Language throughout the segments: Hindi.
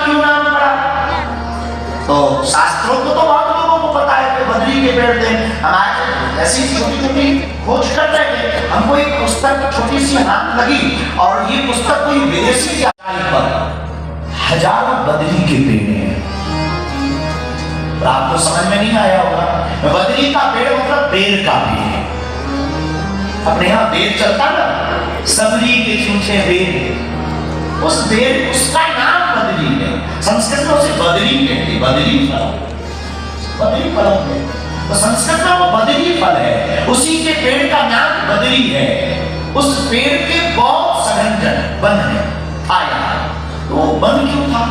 क्यों नाम पड़ा? तो शास्त्रों को तो बहुत लोगों को पता है कि बद्री के पेड़ थे। हमारे ऐसी छोटी छोटी खोज कर रहे थे, हमको एक पुस्तक छोटी सी हाथ लगी और ये पुस्तक कोई विदेशी की पर हजारों बद्री के पेड़ हैं। आपको समझ में नहीं आया होगा, बद्री का पेड़ मतलब बेर का पेड़ है। अपने यहाँ बेर चलता ना, सबरी के चूचे बेर, उस बेर उसका नाम बद्री है। संस्कृत में उसे बद्री कहते, बद्री फल, बद्री फल है तो संस्कृत में वो बद्री फल है, उसी के पेड़ का नाम बद्री है। उस पेड़ के बहुत सघन वन है आया, तो वो वन क्यों था?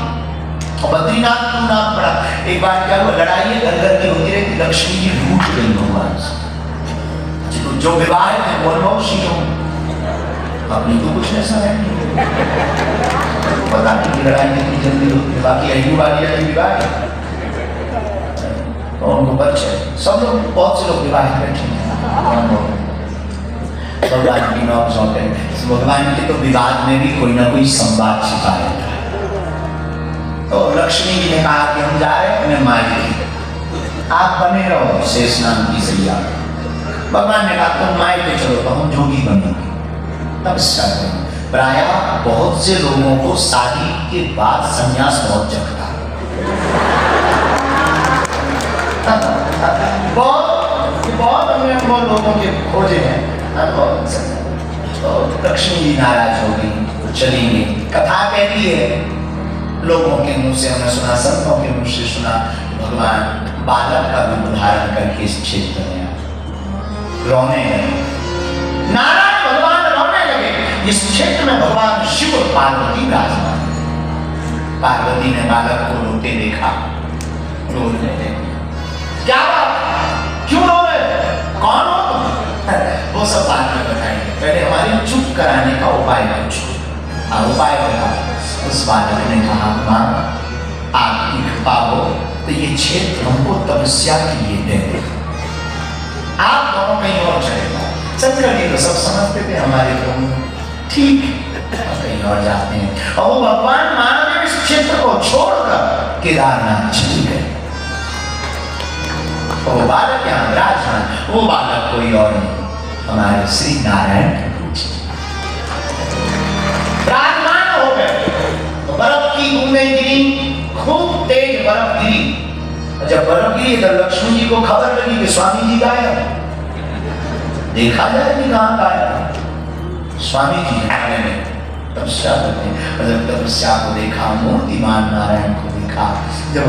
बद्रीनाथ क्यों नाम पड़ा? एक बार क्या हुआ, लड़ाई घर घर की होती रही, लक्ष्मी जी रूठ गई भगवान से। जो विवाह है वो अपनी तो कुछ ऐसा है पता नहीं, लड़ाई कितनी जल्दी होती है। बाकी अय्यूब वाली विवाह है तो उनको बच्चे सब लोग, बहुत से लोग विवाह बैठे भगवान के तो विवाद में भी कोई ना कोई संवाद छिपा रहता है। तो लक्ष्मी जी ने कहा कि हम जा रहे हैं, मैं माई आप बने रहो शेष नाम की सैया। भगवान ने कहा तुम माई पे चलो, तो हम जोगी बनेंगे। तब प्राय बहुत से लोगों को शादी के बाद संन्यास बहुत जगता, बहुत हमने वो लोगों के खोजे हैं। तो लक्ष्मी जी नाराज हो गई तो चली गई। कथा कहती है, लोगों के मुंह से हमने सुना, संतों के मुंह से सुना, भगवान बालक का रूप धारण करके इस क्षेत्र में रोने लगे, नारायण भगवान रोने लगे। इस क्षेत्र में भगवान शिव और पार्वती विराजमान। पार्वती ने बालक को रोते देखा, रो रहे थे। क्या बात, क्यों रो रहे, कौन हो तुम? वो सब बात में बताएंगे, पहले हमारी चुप कराने का उपाय पूछो। उपाय बता। उस बालक ने कहा, मां आपकी कृपा हो तो ये क्षेत्र हमको तपस्या के लिए दे दे, आप दोनों कहीं और चले जाओ। शंकर तो सब समझते थे हमारे प्रभु, ठीक कहीं और जाते हैं। और वो भगवान महादेव इस क्षेत्र को छोड़कर केदारनाथ चले गए। वो बालक यहाँ विराजमान, वो बालक कोई और नहीं, हमारे श्री नारायण विराजमान हो गए। तो बर्फ की बूंदें गिरी, खूब तेज बर्फ गिरी। जब बर्फ गिरी तो लक्ष्मी जी को खबर लगी कि स्वामी जी गायब। देखा जाए कि कहाँ गायब, स्वामी जी खाने में तपस्या करते हैं। जब तपस्या को देखा, मूर्तिमान नारायण को देखा, जब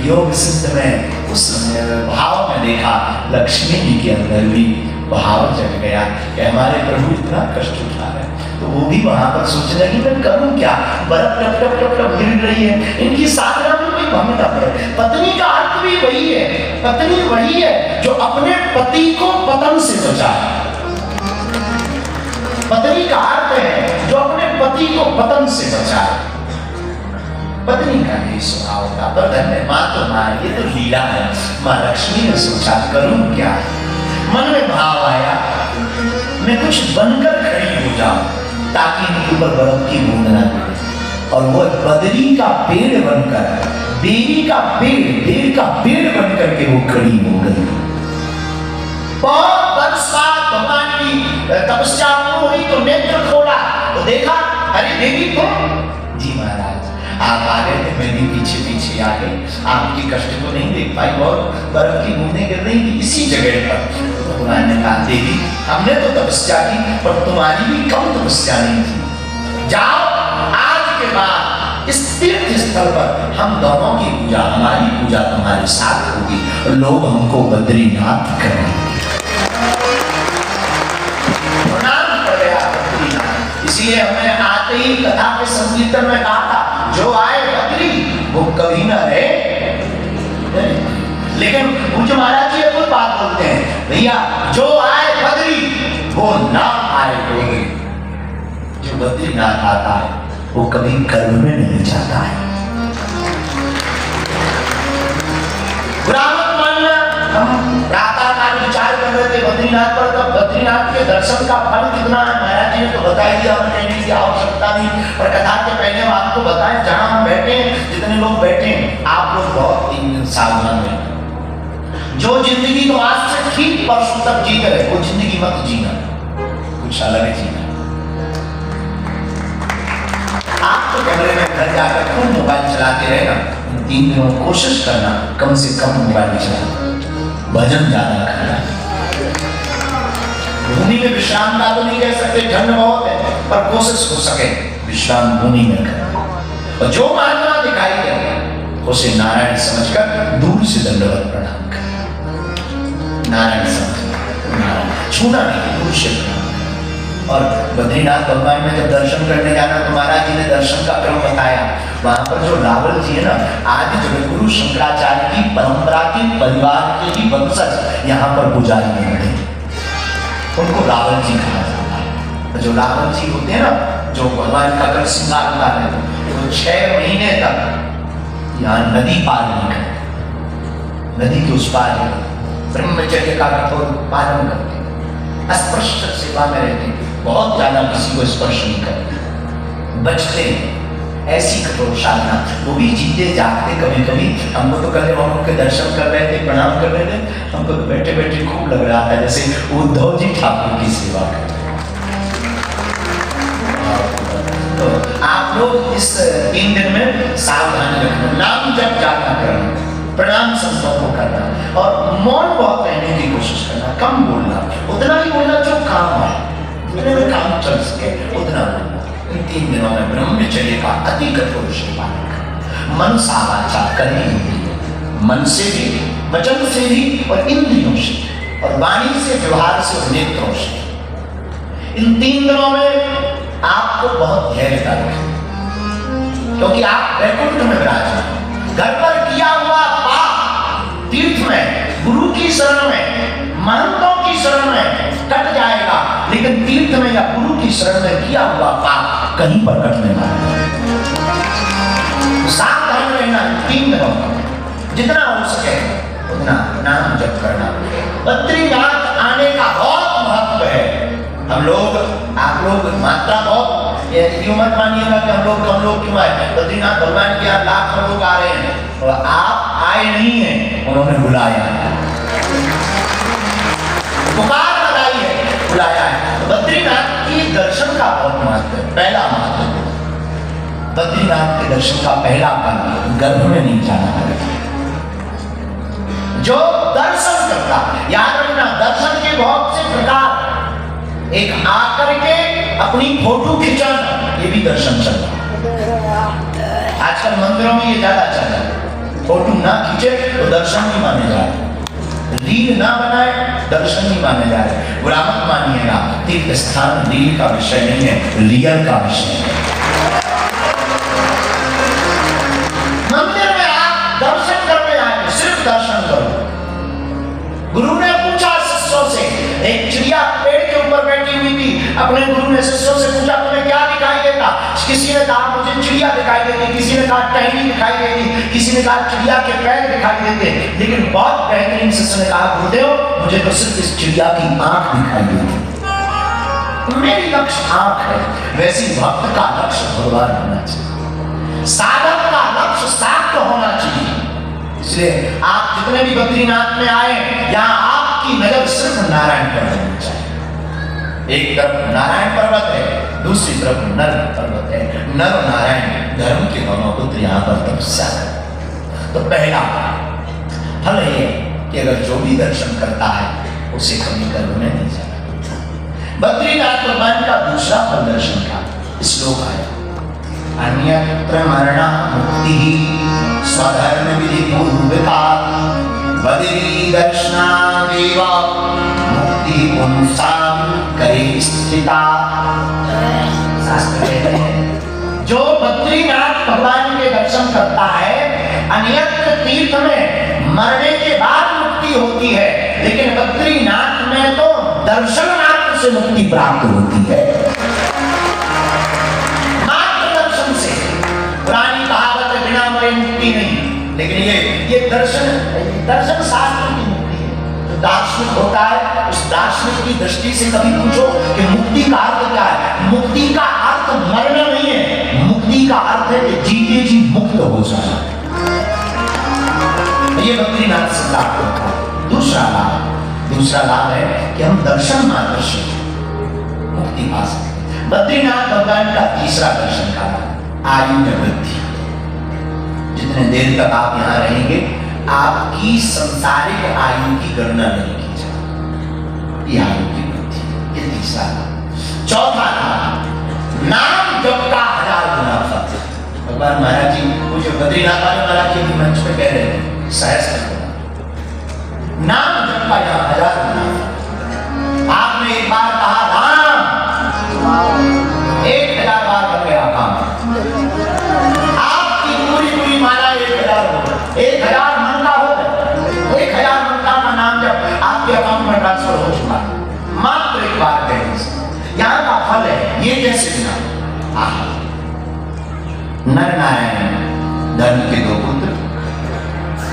योग सिद्ध में उस भाव में देखा, लक्ष्मी जी के अंदर भी भाव जग गया कि हमारे प्रभु इतना कष्ट उठा रहे हैं। तो वो भी वहां पर सोचने लगी मैं करूं क्या, बर्फ टप टप टप टप गिर रही है, इनकी साधना में कोई भंग है। पत्नी का अर्थ भी वही है, पत्नी वही है जो अपने पति को पतन से बचाए। पत्नी का अर्थ है जो अपने पति को पतन से बचाए। पत्नी का भी स्वभाव था, पर धन्य मां तो मां, ये तो लीला है। मां लक्ष्मी ने सोचा करूं क्या, मन में भाव आया मैं कुछ बनकर खड़ी हो जाऊं ताकि इनके ऊपर बर्फ की बूंद न गिरे। और वो बदरी का पेड़ बनकर, बेरी का पेड़, बेर का पेड़ बनकर के वो खड़ी हो गई। बहुत वर्ष बाद भगवान की तपस्या हुई तो नेत्र खोला तो देखा, अरे देवी तुम जी महाराज आप आ गए थे, मैं भी पीछे पीछे आ गई, आपकी कष्ट को नहीं देख पाई, बहुत बर्फ की बूंदें गिर रही थी इसी जगह पर। तो भगवान ने कहा देवी हमने तो तपस्या की पर तुम्हारी भी कम तपस्या नहीं थी, जाओ आज के बाद इस तीर्थ स्थल पर हम दोनों की पूजा, हमारी पूजा तुम्हारे साथ होगी, लोग हमको बद्रीनाथ करेंगे। इसलिए हमने आते ही कथा के संकीर्तन में कहा था जो आए बद्री वो कभी न रहे। लेकिन पूज्य महाराज जी एक बात बोलते हैं, भैया जो आए बद्री वो ना आए डोली। जो बद्रीनाथ आता है वो कभी गर्भ में नहीं जाता है। विचार कर रहे थे बद्रीनाथ पर, तब बद्रीनाथ के दर्शन का फल कितना है महाराज जी ने तो बता दिया, हमने की आवश्यकता नहीं, पर कथा के पहले हम आपको बताएं जहां हम बैठे हैं लोग बैठे हैं, आप लोग बहुत 3 दिन सावधान रहें। जो जिंदगी तो आज से ठीक परसों तक जी रहे वो जिंदगी मत जीना, कुछ अलग जीना। आप तो कमरे में घर जाकर खूब मोबाइल चलाते रहेगा, 3 दिनों कोशिश करना कम से कम मोबाइल चलाना, भजन ज्यादा करना। भूमि में विश्राम का तो नहीं कह सकते, ठंड बहुत है, पर कोशिश हो सके विश्राम भूमि में करना। और जो महात्मा दिखाई दे उसे नारायण समझकर दूर से दंडवत प्रणाम कर, नारायण समझकर, नारायण छूना नहीं, दूर से प्रणाम। और बद्रीनाथ भगवान में जब दर्शन करने जाना तो महाराज जी ने दर्शन का क्रम बताया। वहां पर जो रावल जी है ना, आदि जगतगुरु शंकराचार्य की परंपरा के परिवार के ही वंशज यहाँ पर पुजारी में बने, उनको रावल जी कहा जाता है। जो रावल जी होते हैं ना, जो भगवान का कर श्रृंगार होता है, तो 6 महीने तक यहाँ नदी पार नहीं करते, नदी के उस पार ब्रह्मचर्य का कठोर पालन करते, अस्पृश्य सेवा में रहते, बहुत ज्यादा किसी को स्पर्श नहीं करते, बचते ऐसी कठोर साधना। वो भी जीते जागते, कभी कभी हमको तो कल हम उनके दर्शन कर रहे थे, प्रणाम कर रहे थे, हमको तो बैठे बैठे खूब लग रहा था जैसे उद्धव जी ठाकुर की सेवा कर रहे। तो आप लोग इस 3 दिन में सावधानी रखना, नाम जप ज्यादा करना, प्रणाम संतों को करना, और मौन बहुत रहने की कोशिश करना, कम बोलना, उतना ही बोलना जो काम है, उतने में काम चल सके उतना बोलना। इन 3 दिनों में ब्रह्मचर्य का अति कठोर से पालन करना, मन सा वाचा करनी इंद्रियों, मन से भी, वचन से भी, और इंद्रियों से, और वाणी से, व्यवहार से, और नेत्रों से। इन 3 दिनों में आपको बहुत धैर्यता रखें, क्योंकि आप वैकुंठ में विराजमान, घर पर किया हुआ पाप तीर्थ में, गुरु की शरण में, महंतों की शरण में कट जाएगा, लेकिन तीर्थ में या गुरु की शरण में किया हुआ पाप कहीं पर कटने वाला है। सावधान रहना 3 दिनों में, जितना हो सके उतना नाम जप करना। बद्रीनाथ आने का बहुत महत्व है। हम लोग, आप लोग मात्रा बहुत, ये क्यों मत मानिएगा कि हम लोग क्यों आए। बद्रीनाथ भगवान के यहाँ लाखों लोग आ रहे हैं और आप आए नहीं हैं, उन्होंने बुलाया है, पुकार लगाई है, बुलाया है। बद्रीनाथ के दर्शन का बहुत महत्व है। पहला महत्व, बद्रीनाथ के दर्शन का पहला काम, गर्भ में नहीं जाना पड़ेगा। जो दर्शन करता, याद रखना दर्शन के बहुत से प्रकार, एक आकर के अपनी फोटो खिंचाना, ये भी दर्शन चल रहा है। आजकल मंदिरों में ये ज्यादा चल रहा है, फोटो ना खींचे तो दर्शन नहीं माने जा रहे, रील ना बनाए दर्शन नहीं माने जा रहे। बुरा मत मानिएगा, तीर्थ स्थान रील का विषय नहीं है, रियल का विषय है। मंदिर में आप दर्शन करने आए, सिर्फ दर्शन करो। गुरु ने पूछा शिष्यों से, एक चिड़िया पेड़ के ऊपर बैठी हुई थी, अपने गुरु ने शिष्यों से पूछा तुम्हें क्या दिखाई देता? किसी ने कहा मुझे चिड़िया दिखाई देती, किसी ने कहा टहनी दिखाई देती, किसी ने कहा चिड़िया के पैर दिखाई देते, लेकिन बहुत बेहतरीन शिष्य ने कहा गुरुदेव मुझे तो सिर्फ इस चिड़िया की आंख दिखाई देती। मेरी लक्ष्य आंख है, वैसी भक्त का लक्ष्य भगवान होना चाहिए, साधक का लक्ष्य साक्ष्य होना चाहिए। इसलिए आप जितने भी बद्रीनाथ में आए, यहाँ आपकी नजर सिर्फ नारायण पर होनी चाहिए। एक तरफ नारायण पर्वत है, दूसरी तरफ नर पर्वत है। नर और नारायण धर्म के दोनों पुत्र यहाँ पर तपस्या करते। तो पहला फल है कि अगर जो भी दर्शन करता है उसे कभी गर्भ में नहीं जाता। बद्रीनाथ भगवान का दूसरा फल दर्शन का श्लोक आया, अन्यत्र मरणा मुक्ति स्वधर्म विधि पूर्वका बद्री दर्शनादेव मुक्ति पुंसाम करे स्थिता। शास्त्र कहते हैं जो बद्रीनाथ भगवान के दर्शन करता है, अन्यत्र तीर्थ में मरने के बाद मुक्ति होती है, लेकिन बद्रीनाथ में तो दर्शन मात्र से मुक्ति प्राप्त होती है। पुरानी कहावत है बिना मरे मुक्ति नहीं, लेकिन ये दर्शन शास्त्र की मुक्ति है। जो दार्शनिक होता है उस दार्शनिक की दृष्टि से कभी पूछो कि मुक्ति का अर्थ क्या है। मुक्ति का अर्थ मरना नहीं है, मुक्ति मुक्ति का अर्थ है कि जीते जी मुक्त हो जाना। ये बद्रीनाथ से लाभ होता है। दूसरा लाभ है कि हम दर्शन मात्र से मुक्ति पा सकते। बद्रीनाथ भगवान का तीसरा दर्शन का आयु में वृद्धि। जितने देर तक आप यहां रहेंगे आपकी संसारिक आयु की गणना नहीं की जाती। ये आयु की वृद्धि, ये तीसरा लाभ। चौथा लाभ, नाम जप का 1000 गुना फल। भगवान महाराज जी मुझे बद्रीनाथ वाले महाराज जी की मंच पे कह रहे हैं सहस्त्र नाम जप का 1000 गुना फल। आपने एक बार कहा राम, 1000 बार बन गया काम। आपकी पूरी माला 1000 हो गई, 1000 मन का हो गए, 1000 मन का नाम जब आपके अकाउंट में ट्रांसफर हो चुका, मात्र एक बार कहने से यहाँ का फल है। ये कैसे बिना नर नारायण धर्म के 2 पुत्र,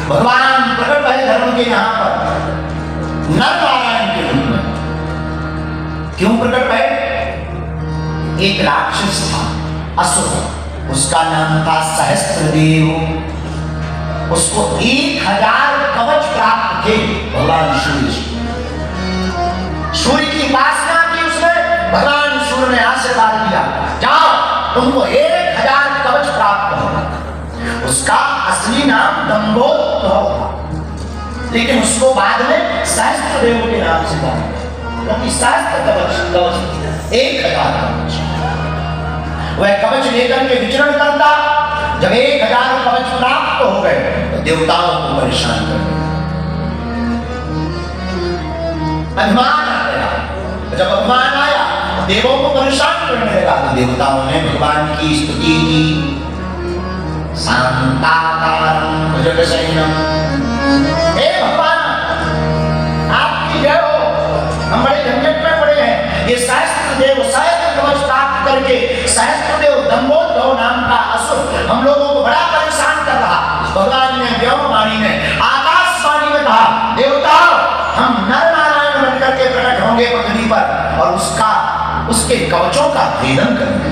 भगवान प्रकट भय धर्म के यहाँ पर नर नारायण के रूप में। क्यों प्रकट भय? एक राक्षस था, असुर, उसका नाम था सहस्त्रदेव। उसको 1000 कवच प्राप्त थे भगवान सूर्य की उपासना की उसने। भगवान सूर्य ने आशीर्वाद दिया, जाओ तुमको 1000 कवच प्राप्त होगा। उसका असली नाम दंभोदर था, लेकिन उसको बाद में सहस्त्रदेव के नाम से जाना, क्योंकि सहस्त्र कवच 1000 कवच। वह कवच लेकर के विचरण करता। जब 1000 कवच प्राप्त हो गए तो देवताओं को परेशान कर दिया, अभिमान आ गया। जब अभिमान आया देवों को परेशान करने लगा तो देवताओं ने भगवान की स्तुति की। शांताकारं भुजगशयनं, हे भगवान आपकी जय हो, हम बड़े झंझट में पड़े हैं। ये सहस्त्रदेव सहस्त्र कवच प्राप्त करके सहस्त्रदेव दंभोदर नाम का असुर हम लोगों को बड़ा परेशान कर रहा। भगवान ने व्योमवाणी में, आकाशवाणी में कहा, देवताओं हम नर नारायण बनकर के प्रकट होंगे पृथ्वी पर और उसके कवचों का भेदन करेंगे।